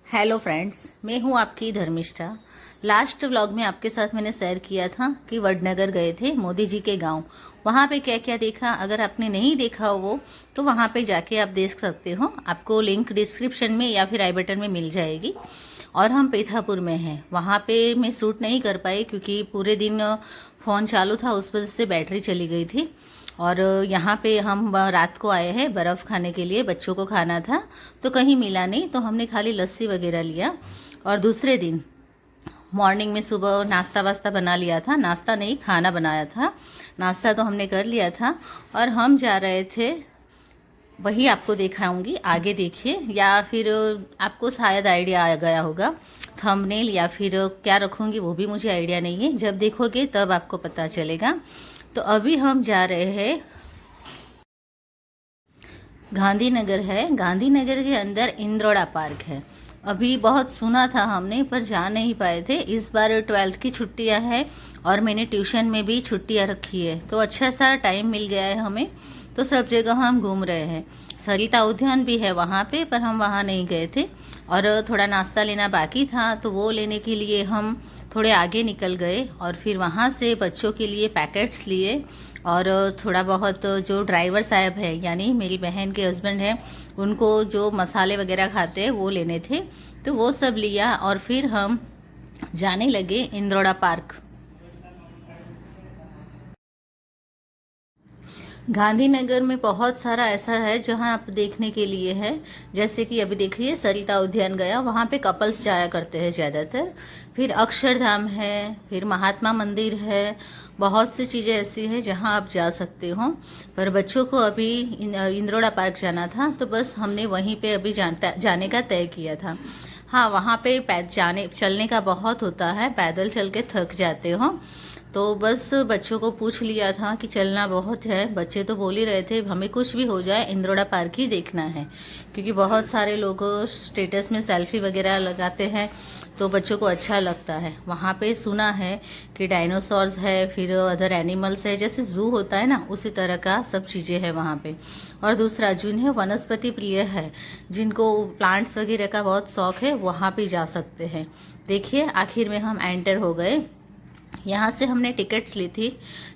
Hello friends, मैं हूं आपकी धर्मिष्ठा। लास्ट व्लॉग में आपके साथ मैंने शेयर किया था कि वडनगर गए थे मोदी जी के गांव। वहां पे क्या क्या देखा, अगर आपने नहीं देखा हो वो तो वहां पे जाके आप देख सकते हो। आपको लिंक डिस्क्रिप्शन में या फिर आई बटन में मिल जाएगी। और हम पेथापुर में हैं। वहाँ पे मैं शूट नहीं कर पाई क्योंकि पूरे दिन फ़ोन चालू था, उस वजह से बैटरी चली गई थी। और यहाँ पे हम रात को आए हैं बर्फ़ खाने के लिए, बच्चों को खाना था तो कहीं मिला नहीं, तो हमने खाली लस्सी वगैरह लिया। और दूसरे दिन मॉर्निंग में सुबह नाश्ता वास्ता बना लिया था, नाश्ता नहीं खाना बनाया था, नाश्ता तो हमने कर लिया था। और हम जा रहे थे, वही आपको दिखाऊंगी, आगे देखिए। या फिर आपको शायद आइडिया आ गया होगा, थंबनेल या फिर क्या रखूंगी वो भी मुझे आइडिया नहीं है, जब देखोगे तब आपको पता चलेगा। तो अभी हम जा रहे हैं, गांधीनगर है, गांधीनगर के अंदर इंद्रोड़ा पार्क है। अभी बहुत सुना था हमने पर जा नहीं पाए थे। इस बार 12th की छुट्टियां हैं और मैंने ट्यूशन में भी छुट्टियां रखी है, तो अच्छा सा टाइम मिल गया है हमें, तो सब जगह हम घूम रहे हैं। सरिता उद्यान भी है वहाँ पे, पर हम वहाँ नहीं गए थे। और थोड़ा नाश्ता लेना बाकी था, तो वो लेने के लिए हम थोड़े आगे निकल गए और फिर वहाँ से बच्चों के लिए पैकेट्स लिए। और थोड़ा बहुत जो ड्राइवर साहब है यानी मेरी बहन के हस्बैंड हैं, उनको जो मसाले वगैरह खाते हैं वो लेने थे, तो वो सब लिया। और फिर हम जाने लगे इंद्रोड़ा पार्क। गांधीनगर में बहुत सारा ऐसा है जहां आप देखने के लिए है। जैसे कि अभी देखिए सरिता उद्यान गया, वहां पे कपल्स जाया करते हैं ज़्यादातर। फिर अक्षरधाम है, फिर महात्मा मंदिर है, बहुत सी चीज़ें ऐसी है जहां आप जा सकते हो। पर बच्चों को अभी इंद्रोड़ा पार्क जाना था, तो बस हमने वहीं पे अभी जाने का तय किया था। हाँ, वहाँ पे जाने चलने का बहुत होता है, पैदल चल के थक जाते हो। तो बस बच्चों को पूछ लिया था कि चलना बहुत है, बच्चे तो बोल ही रहे थे हमें कुछ भी हो जाए इंद्रोड़ा पार्क ही देखना है, क्योंकि बहुत सारे लोग स्टेटस में सेल्फी वगैरह लगाते हैं, तो बच्चों को अच्छा लगता है। वहाँ पे सुना है कि डायनासोर्स है, फिर अदर एनिमल्स है, जैसे जू होता है ना, उसी तरह का सब चीज़ें हैं वहाँ पे। और दूसरा, जिन्हें वनस्पति प्रिय है, जिनको प्लांट्स वगैरह का बहुत शौक है, वहाँ पे जा सकते हैं। देखिए आखिर में हम एंटर हो गए। यहाँ से हमने टिकट्स ली थी,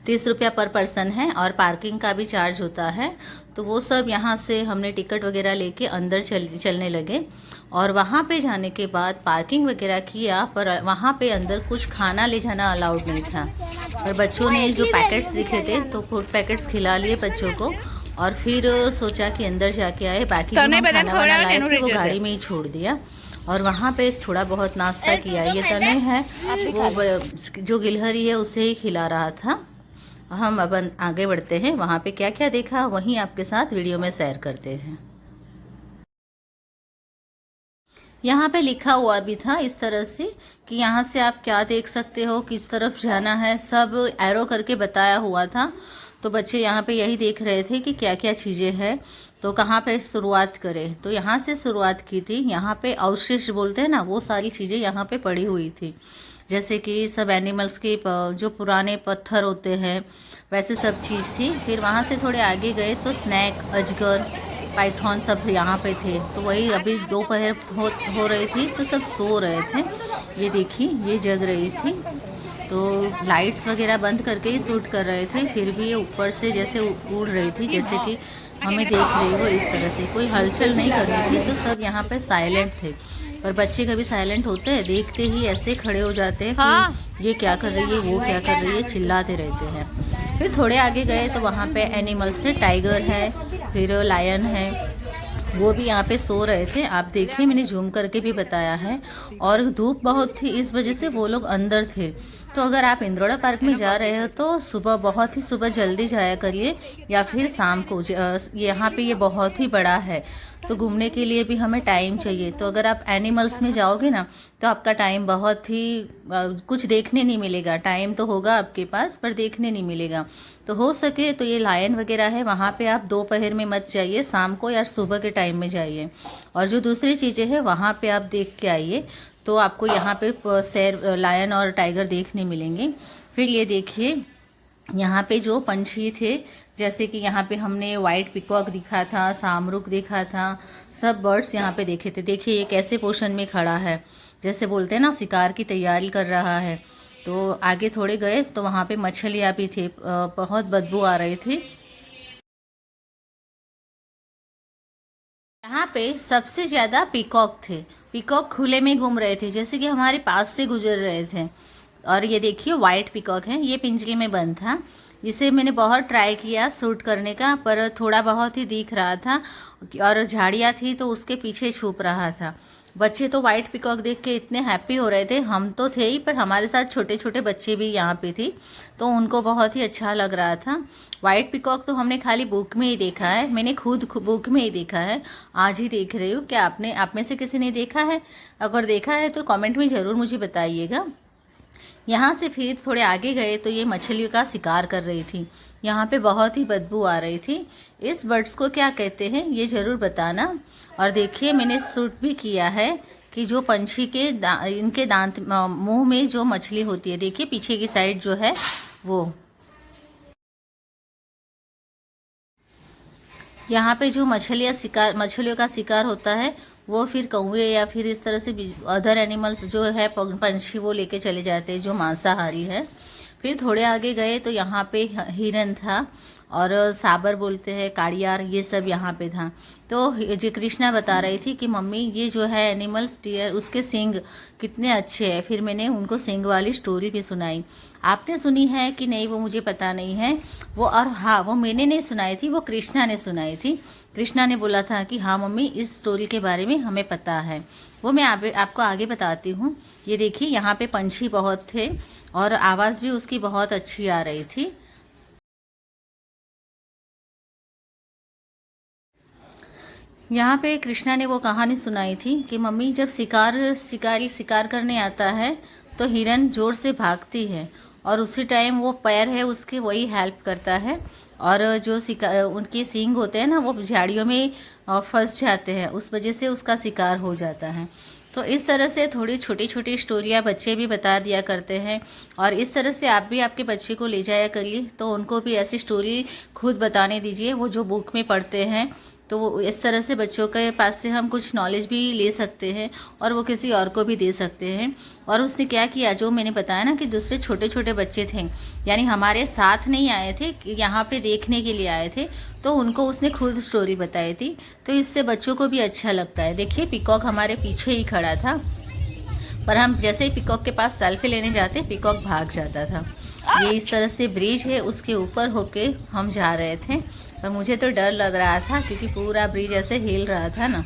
30 रुपया पर पर्सन है, और पार्किंग का भी चार्ज होता है। तो वो सब यहाँ से हमने टिकट वगैरह लेके अंदर चलने लगे। और वहाँ पे जाने के बाद पार्किंग वगैरह किया, पर वहाँ पे अंदर कुछ खाना ले जाना अलाउड नहीं था। पर बच्चों ने जो पैकेट्स दिखे थे तो फूड पैकेट्स खिला लिए बच्चों को। और फिर सोचा कि अंदर जाके आए, बाकी जो हम खाना वाना लाए थे वो गाड़ी में ही छोड़ दिया। और वहाँ पे थोड़ा बहुत नाश्ता किया। ये तने है, वो जो गिलहरी है उसे ही खिला रहा था। हम अब आगे बढ़ते हैं, वहाँ पे क्या क्या देखा वहीं आपके साथ वीडियो में शेयर करते हैं। यहाँ पे लिखा हुआ भी था इस तरह से कि यहाँ से आप क्या देख सकते हो, किस तरफ जाना है, सब एरो करके बताया हुआ था। तो बच्चे यहाँ पे यही देख रहे थे कि क्या क्या चीज़ें हैं, तो कहाँ पे शुरुआत करें। तो यहाँ से शुरुआत की थी। यहाँ पे अवशेष बोलते हैं ना, वो सारी चीज़ें यहाँ पे पड़ी हुई थी, जैसे कि सब एनिमल्स के जो पुराने पत्थर होते हैं, वैसे सब चीज़ थी। फिर वहाँ से थोड़े आगे गए तो स्नैक, अजगर, पाइथन सब यहाँ पे थे। तो वही अभी दोपहर हो रही थी, तो सब सो रहे थे। ये देखिए ये जग रही थी, तो लाइट्स वगैरह बंद करके ही शूट कर रहे थे, फिर भी ये ऊपर से जैसे उड़ रही थी, जैसे कि हमें देख रही हो इस तरह से। कोई हलचल नहीं कर रही थी, तो सब यहाँ पे साइलेंट थे। पर बच्चे कभी साइलेंट होते हैं, देखते ही ऐसे खड़े हो जाते हैं कि ये क्या कर रही है, वो क्या कर रही है, चिल्लाते रहते हैं। फिर थोड़े आगे गए तो वहाँ पे एनिमल्स थे, टाइगर है, फिर लायन है, वो भी यहाँ पे सो रहे थे। आप देखिए मैंने जूम करके भी बताया है। और धूप बहुत थी, इस वजह से वो लोग अंदर थे। तो अगर आप इंद्रोड़ा पार्क में जा रहे हो तो सुबह, बहुत ही सुबह जल्दी जाया करिए, या फिर शाम को। यहाँ पे ये बहुत ही बड़ा है, तो घूमने के लिए भी हमें टाइम चाहिए। तो अगर आप एनिमल्स में जाओगे ना, तो आपका टाइम बहुत ही कुछ देखने नहीं मिलेगा। टाइम तो होगा आपके पास पर देखने नहीं मिलेगा। तो हो सके तो ये लायन वगैरह है, वहाँ पे आप दोपहर में मत जाइए, शाम को या सुबह के टाइम में जाइए। और जो दूसरी चीज़ें हैं वहाँ पे आप देख के आइए, तो आपको यहाँ पे शेर, लायन और टाइगर देखने मिलेंगे। फिर ये देखिए यहाँ पे जो पंछी थे, जैसे कि यहाँ पे हमने वाइट पिकॉक दिखा था, सामरुक देखा था, सब बर्ड्स यहाँ पे देखे थे। देखिए ये कैसे पोजीशन में खड़ा है, जैसे बोलते हैं ना शिकार की तैयारी कर रहा है। तो आगे थोड़े गए तो वहाँ पे मछलियाँ भी थे, बहुत बदबू आ रही थी। यहाँ पे सबसे ज़्यादा पीकॉक थे। पीकॉक खुले में घूम रहे थे, जैसे कि हमारे पास से गुजर रहे थे। और ये देखिए वाइट पीकॉक है, ये पिंजरे में बंद था। इसे मैंने बहुत ट्राई किया शूट करने का, पर थोड़ा बहुत ही दिख रहा था और झाड़ियाँ थी तो उसके पीछे छुप रहा था। बच्चे तो वाइट पीकॉक देख के इतने हैप्पी हो रहे थे, हम तो थे ही पर हमारे साथ छोटे छोटे बच्चे भी यहाँ पे थे, तो उनको बहुत ही अच्छा लग रहा था। वाइट पीकॉक तो हमने खाली बुक में ही देखा है, मैंने खुद बुक में ही देखा है, आज ही देख रही हूँ। क्या आपने, आप में से किसी ने देखा है? अगर देखा है तो कमेंट में ज़रूर मुझे बताइएगा। यहाँ से फिर थोड़े आगे गए तो ये मछलियों का शिकार कर रही थी। यहाँ पे बहुत ही बदबू आ रही थी। इस बर्ड्स को क्या कहते हैं ये ज़रूर बताना। और देखिए मैंने शूट भी किया है कि जो पंछी के इनके दांत, मुंह में जो मछली होती है, देखिए पीछे की साइड जो है वो। यहाँ पे जो मछलियों का शिकार होता है वो फिर कौवे या फिर इस तरह से अदर एनिमल्स जो है पंछी वो लेके चले जाते हैं जो मांसाहारी है। फिर थोड़े आगे गए तो यहाँ पे हिरन था और साबर बोलते हैं, काड़ियार, ये सब यहाँ पे था। तो जो कृष्णा बता रही थी कि मम्मी ये जो है एनिमल्स डियर, उसके सींग कितने अच्छे हैं। फिर मैंने उनको सींग वाली स्टोरी भी सुनाई। आपने सुनी है कि नहीं वो मुझे पता नहीं है वो, और हाँ वो मैंने नहीं सुनाई थी, वो कृष्णा ने सुनाई थी। कृष्णा ने बोला था कि हाँ मम्मी इस स्टोरी के बारे में हमें पता है। वो मैं आपको आगे बताती हूँ। ये देखिए यहाँ पे पंछी बहुत थे और आवाज़ भी उसकी बहुत अच्छी आ रही थी। यहाँ पे कृष्णा ने वो कहानी सुनाई थी कि मम्मी जब शिकारी शिकार करने आता है तो हिरन जोर से भागती है और उसी टाइम वो पैर है उसके वही हेल्प करता है, और जो उनके सींग होते हैं ना वो झाड़ियों में फंस जाते हैं, उस वजह से उसका शिकार हो जाता है। तो इस तरह से थोड़ी छोटी छोटी स्टोरियाँ बच्चे भी बता दिया करते हैं, और इस तरह से आप भी आपके बच्चे को ले जाया करिए तो उनको भी ऐसी स्टोरी खुद बताने दीजिए, वो जो बुक में पढ़ते हैं। तो वो इस तरह से बच्चों के पास से हम कुछ नॉलेज भी ले सकते हैं और वो किसी और को भी दे सकते हैं। और उसने क्या किया, जो मैंने बताया ना कि दूसरे छोटे छोटे बच्चे थे, यानी हमारे साथ नहीं आए थे, यहाँ पे देखने के लिए आए थे, तो उनको उसने खुद स्टोरी बताई थी। तो इससे बच्चों को भी अच्छा लगता है। देखिए पीकॉक हमारे पीछे ही खड़ा था, पर हम जैसे ही पीकॉक के पास सेल्फी लेने जाते पीकॉक भाग जाता था। ये इस तरह से ब्रिज है, उसके ऊपर होके हम जा रहे थे, पर मुझे तो डर लग रहा था क्योंकि पूरा ब्रिज ऐसे हिल रहा था ना।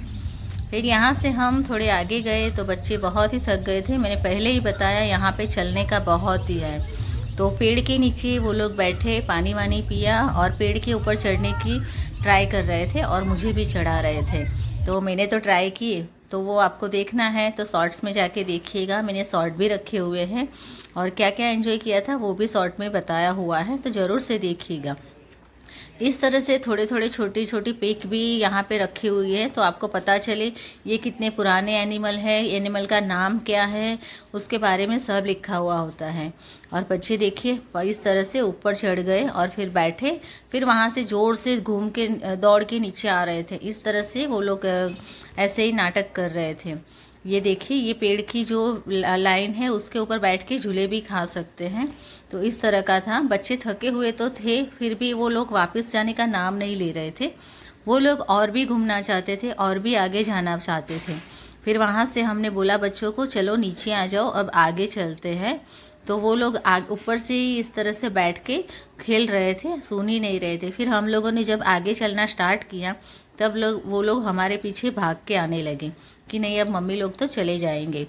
फिर यहाँ से हम थोड़े आगे गए तो बच्चे बहुत ही थक गए थे। मैंने पहले ही बताया यहाँ पे चलने का बहुत ही है। तो पेड़ के नीचे वो लोग बैठे, पानी वानी पिया और पेड़ के ऊपर चढ़ने की ट्राई कर रहे थे और मुझे भी चढ़ा रहे थे। तो मैंने तो ट्राई किए, तो वो आपको देखना है तो शॉर्ट्स में जाके देखिएगा, मैंने शॉर्ट भी रखे हुए हैं और क्या क्या एंजॉय किया था वो भी शॉर्ट में बताया हुआ है, तो ज़रूर से देखिएगा। इस तरह से थोड़े थोड़े छोटी छोटी पिक भी यहाँ पे रखी हुई है, तो आपको पता चले ये कितने पुराने एनिमल है, एनिमल का नाम क्या है, उसके बारे में सब लिखा हुआ होता है। और बच्चे देखिए इस तरह से ऊपर चढ़ गए और फिर बैठे, फिर वहाँ से ज़ोर से घूम के दौड़ के नीचे आ रहे थे। इस तरह से वो लोग ऐसे ही नाटक कर रहे थे। ये देखिए ये पेड़ की जो लाइन है उसके ऊपर बैठ के झूले भी खा सकते हैं। तो इस तरह का था। बच्चे थके हुए तो थे, फिर भी वो लोग वापस जाने का नाम नहीं ले रहे थे। वो लोग और भी घूमना चाहते थे और भी आगे जाना चाहते थे। फिर वहाँ से हमने बोला बच्चों को चलो नीचे आ जाओ, अब आगे चलते हैं। तो वो लोग ऊपर से ही इस तरह से बैठ के खेल रहे थे, सुन ही नहीं रहे थे। फिर हम लोगों ने जब आगे चलना स्टार्ट किया तब वो लोग हमारे पीछे भाग के आने लगे कि नहीं अब मम्मी लोग तो चले जाएंगे।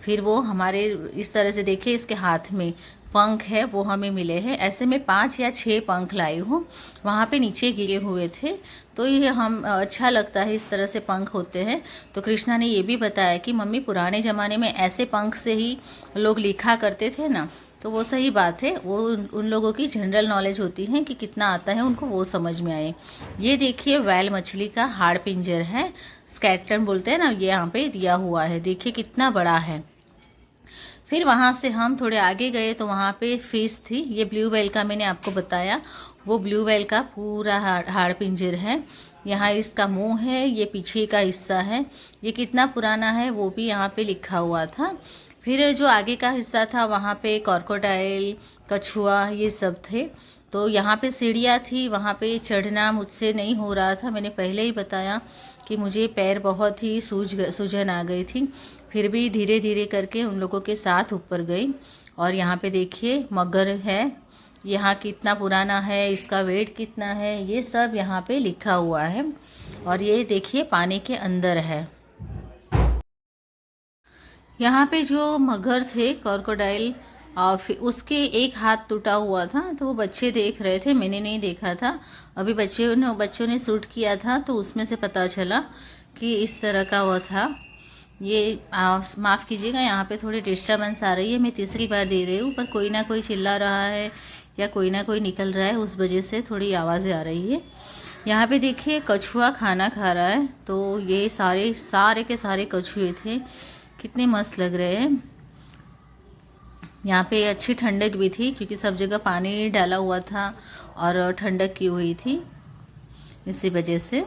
फिर वो हमारे इस तरह से देखिए इसके हाथ में पंख है वो हमें मिले हैं, ऐसे में 5 या 6 पंख लाई हूँ, वहाँ पे नीचे गिरे हुए थे। तो ये हम अच्छा लगता है इस तरह से पंख होते हैं। तो कृष्णा ने ये भी बताया कि मम्मी पुराने ज़माने में ऐसे पंख से ही लोग लिखा करते थे ना, तो वो सही बात है। वो उन लोगों की जनरल नॉलेज होती है कि कितना आता है उनको वो समझ में आए। ये देखिए वैल मछली का हाड़ पिंजर है, स्केलेटन बोलते हैं ना, ये यहाँ पे दिया हुआ है, देखिए कितना बड़ा है। फिर वहाँ से हम थोड़े आगे गए तो वहाँ पे फिश थी। ये ब्लू व्हेल का मैंने आपको बताया, वो ब्लू व्हेल का पूरा हाड़ पिंजर है। यहाँ इसका मुंह है, ये पीछे का हिस्सा है। ये कितना पुराना है वो भी यहाँ पे लिखा हुआ था। फिर जो आगे का हिस्सा था वहाँ पे क्रोकोडाइल, कछुआ ये सब थे। तो यहाँ पे सीढ़ियाँ थी, वहाँ पे चढ़ना मुझसे नहीं हो रहा था। मैंने पहले ही बताया कि मुझे पैर बहुत ही सूजन आ गई थी। फिर भी धीरे धीरे करके उन लोगों के साथ ऊपर गई। और यहाँ पे देखिए मगर है, यहाँ कितना पुराना है, इसका वेट कितना है, ये सब यहाँ पे लिखा हुआ है। और ये देखिए पानी के अंदर है। यहाँ पे जो मगर थे क्रोकोडाइल, फिर उसके एक हाथ टूटा हुआ था, तो वो बच्चे देख रहे थे, मैंने नहीं देखा था। अभी बच्चों ने शूट किया था तो उसमें से पता चला कि इस तरह का वो था। ये माफ़ कीजिएगा, यहाँ पे थोड़ी डिस्टर्बेंस आ रही है, मैं तीसरी बार दे रही हूँ, पर कोई ना कोई चिल्ला रहा है या कोई ना कोई निकल रहा है, उस वजह से थोड़ी आवाज़ें आ रही है। यहाँ पे देखिए कछुआ खाना खा रहा है। तो ये सारे के सारे कछुए थे, कितने मस्त लग रहे हैं। यहाँ पे अच्छी ठंडक भी थी क्योंकि सब जगह पानी डाला हुआ था और ठंडक की हुई थी इसी वजह से।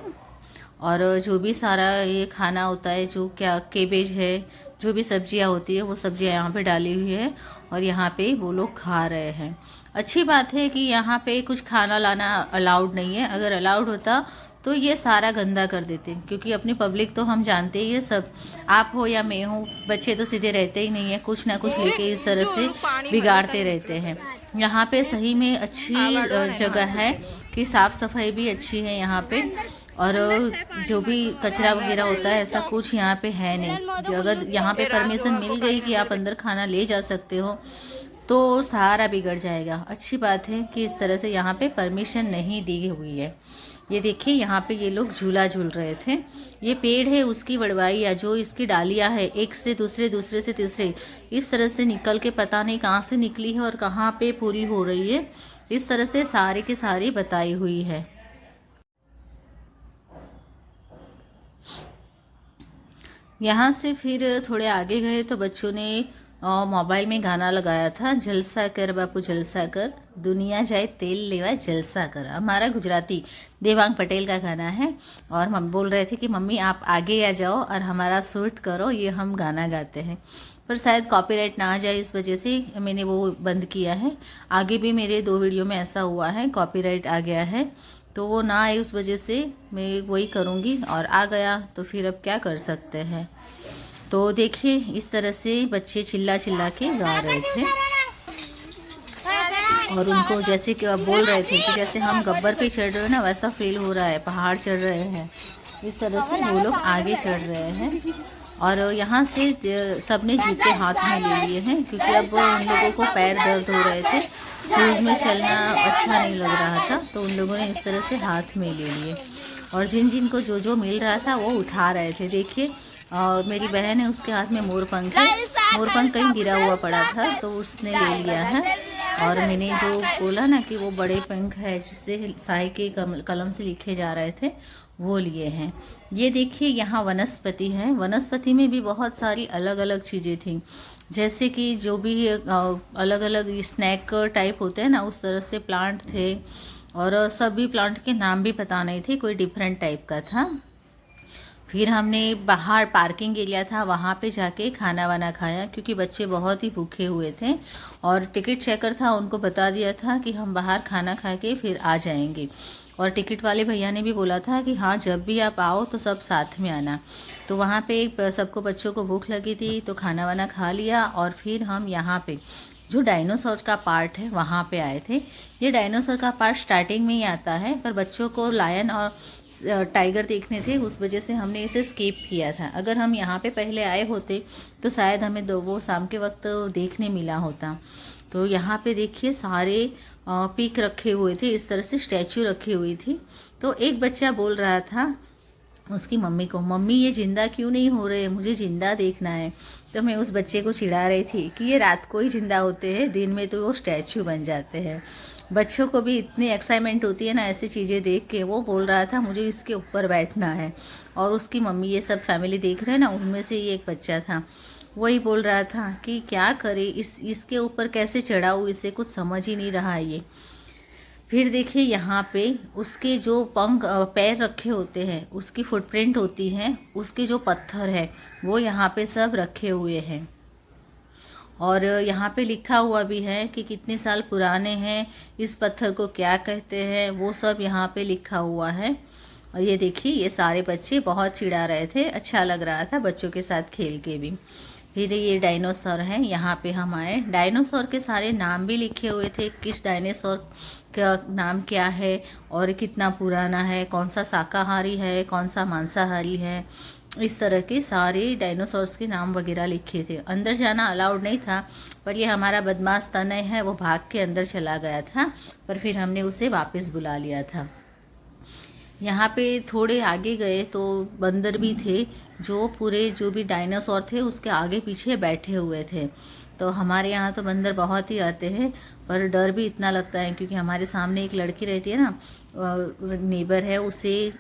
और जो भी सारा ये खाना होता है, जो क्या केबेज है, जो भी सब्जियाँ होती है वो सब्जियाँ यहाँ पे डाली हुई है और यहाँ पे वो लोग खा रहे हैं। अच्छी बात है कि यहाँ पे कुछ खाना लाना अलाउड नहीं है। अगर अलाउड होता तो ये सारा गंदा कर देते, क्योंकि अपनी पब्लिक तो हम जानते ही है सब, आप हो या मैं हूँ, बच्चे तो सीधे रहते ही नहीं है, कुछ ना कुछ लेके इस तरह से बिगाड़ते रहते हैं। यहाँ पे सही में अच्छी जगह है कि साफ़ सफाई भी अच्छी है यहाँ पे। और जो भी कचरा वगैरह होता है ऐसा कुछ यहाँ पे है नहीं। जो अगर यहाँ पे परमिशन मिल गई कि आप अंदर खाना ले जा सकते हो तो सारा बिगड़ जाएगा। अच्छी बात है कि इस तरह से यहाँ पे परमिशन नहीं दी हुई है। ये देखिए यहाँ पे ये लोग झूला झूल रहे थे। ये पेड़ है उसकी वड़वाई या जो इसकी डालियाँ है, एक से दूसरे, दूसरे से तीसरे, इस तरह से निकल के पता नहीं कहाँ से निकली है और कहाँ पे पूरी हो रही है, इस तरह से सारी की सारी बताई हुई है। यहाँ से फिर थोड़े आगे गए तो बच्चों ने मोबाइल में गाना लगाया था, जलसा कर बापू जलसा कर, दुनिया जाए तेल लेवा जलसा कर। हमारा गुजराती देवांग पटेल का गाना है। और हम बोल रहे थे कि मम्मी आप आगे आ जाओ और हमारा शूट करो, ये हम गाना गाते हैं। पर शायद कॉपीराइट ना आ जाए इस वजह से मैंने वो बंद किया है। आगे भी मेरे 2 वीडियो में ऐसा हुआ है, कॉपीराइट आ गया है, तो वो ना आए उस वजह से मैं वही करूँगी। और आ गया तो फिर अब क्या कर सकते हैं। तो देखिए इस तरह से बच्चे चिल्ला चिल्ला के गा रहे थे और उनको जैसे कि बोल रहे थे कि जैसे हम गब्बर पे चढ़ रहे हैं ना, वैसा फील हो रहा है, पहाड़ चढ़ रहे हैं। इस तरह से वो लोग आगे चढ़ रहे हैं। और यहाँ से सबने जूते हाथ में ले लिए हैं क्योंकि अब उन लोगों को पैर दर्द हो रहे थे, शूज़ में चलना अच्छा नहीं लग रहा था, तो उन लोगों ने इस तरह से हाथ में ले लिए। और जिन जिन को जो जो मिल रहा था वो उठा रहे थे। देखिए और मेरी बहन है, उसके हाथ में मोरपंख है, मोरपंख कहीं गिरा हुआ पड़ा था तो उसने ले लिया है। और मैंने जो बोला ना कि वो बड़े पंख है जिससे साई के कलम से लिखे जा रहे थे, वो लिए हैं। ये देखिए यहाँ वनस्पति है, वनस्पति में भी बहुत सारी अलग अलग चीज़ें थी, जैसे कि जो भी अलग अलग स्नैक टाइप होते हैं ना, उस तरह से प्लांट थे। और सभी प्लांट के नाम भी पता नहीं थे, कोई डिफरेंट टाइप का था। फिर हमने बाहर पार्किंग एरिया था, वहाँ पे जाके खाना वाना खाया क्योंकि बच्चे बहुत ही भूखे हुए थे। और टिकट चेकर था, उनको बता दिया था कि हम बाहर खाना खा के फिर आ जाएंगे। और टिकट वाले भैया ने भी बोला था कि हाँ जब भी आप आओ तो सब साथ में आना। तो वहाँ पे सबको बच्चों को भूख लगी थी तो खाना वाना खा लिया। और फिर हम यहाँ पे जो डायनासोर का पार्ट है वहाँ पे आए थे। ये डायनासोर का पार्ट स्टार्टिंग में ही आता है, पर बच्चों को लायन और टाइगर देखने थे, उस वजह से हमने इसे स्किप किया था। अगर हम यहाँ पे पहले आए होते तो शायद हमें वो शाम के वक्त देखने मिला होता। तो यहाँ पे देखिए सारे पिक रखे हुए थे, इस तरह से स्टैचू रखी हुई थी। तो एक बच्चा बोल रहा था उसकी मम्मी को, मम्मी ये ज़िंदा क्यों नहीं हो रहे, मुझे ज़िंदा देखना है। तो मैं उस बच्चे को चिढ़ा रही थी कि ये रात को ही ज़िंदा होते हैं, दिन में तो वो स्टैचू बन जाते हैं। बच्चों को भी इतनी एक्साइटमेंट होती है ना ऐसी चीज़ें देख के। वो बोल रहा था मुझे इसके ऊपर बैठना है। और उसकी मम्मी, ये सब फैमिली देख रहे हैं ना, उनमें से ये एक बच्चा था। वही बोल रहा था कि क्या करे, इसके ऊपर कैसे चढ़ाऊँ, इसे कुछ समझ ही नहीं रहा ये। फिर देखिए यहाँ पे उसके जो पैर रखे होते हैं, उसकी फुटप्रिंट होती है, उसके जो पत्थर है वो यहाँ पे सब रखे हुए हैं। और यहाँ पे लिखा हुआ भी है कि कितने साल पुराने हैं, इस पत्थर को क्या कहते हैं, वो सब यहाँ पे लिखा हुआ है। और ये देखिए ये सारे बच्चे बहुत चिढ़ा रहे थे, अच्छा लग रहा था बच्चों के साथ खेल के भी। फिर ये डायनासोर है, यहाँ पे हम आए, डायनासोर के सारे नाम भी लिखे हुए थे, किस डायनासोर का नाम क्या है और कितना पुराना है, कौन सा शाकाहारी है, कौन सा मांसाहारी है, इस तरह के सारे डायनासोर्स के नाम वगैरह लिखे थे। अंदर जाना अलाउड नहीं था, पर ये हमारा बदमाश तनय है, वो भाग के अंदर चला गया था, पर फिर हमने उसे वापस बुला लिया था। यहाँ पे थोड़े आगे गए तो बंदर भी थे, जो पूरे जो भी डायनासोर थे उसके आगे पीछे बैठे हुए थे। तो हमारे यहाँ तो बंदर बहुत ही आते हैं, पर डर भी इतना लगता है क्योंकि हमारे सामने एक लड़की रहती है ना, नेबर है, उसे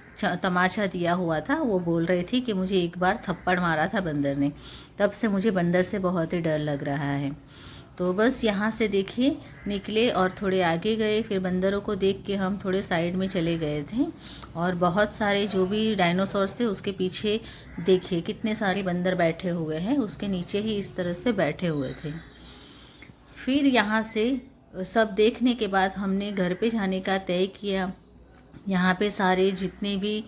तमाचा दिया हुआ था। वो बोल रही थी कि मुझे एक बार थप्पड़ मारा था बंदर ने, तब से मुझे बंदर से बहुत ही डर लग रहा है। तो बस यहाँ से देखिए निकले और थोड़े आगे गए, फिर बंदरों को देख के हम थोड़े साइड में चले गए थे। और बहुत सारे जो भी डायनासोर्स थे उसके पीछे देखिए कितने सारे बंदर बैठे हुए हैं, उसके नीचे ही इस तरह से बैठे हुए थे। फिर यहाँ से सब देखने के बाद हमने घर पे जाने का तय किया। यहाँ पे सारे जितने भी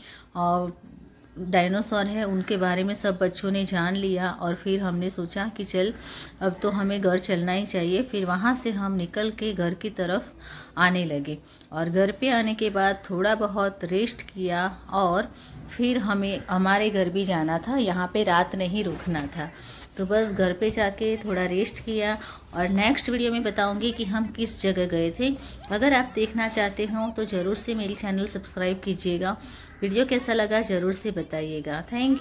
डायनासोर है उनके बारे में सब बच्चों ने जान लिया, और फिर हमने सोचा कि चल अब तो हमें घर चलना ही चाहिए। फिर वहाँ से हम निकल के घर की तरफ आने लगे, और घर पे आने के बाद थोड़ा बहुत रेस्ट किया, और फिर हमें हमारे घर भी जाना था, यहाँ पे रात नहीं रुकना था। तो बस घर पे जाके थोड़ा रेस्ट किया, और नेक्स्ट वीडियो में बताऊंगी कि हम किस जगह गए थे। अगर आप देखना चाहते हो तो ज़रूर से मेरी चैनल सब्सक्राइब कीजिएगा। वीडियो कैसा लगा ज़रूर से बताइएगा। Thank you.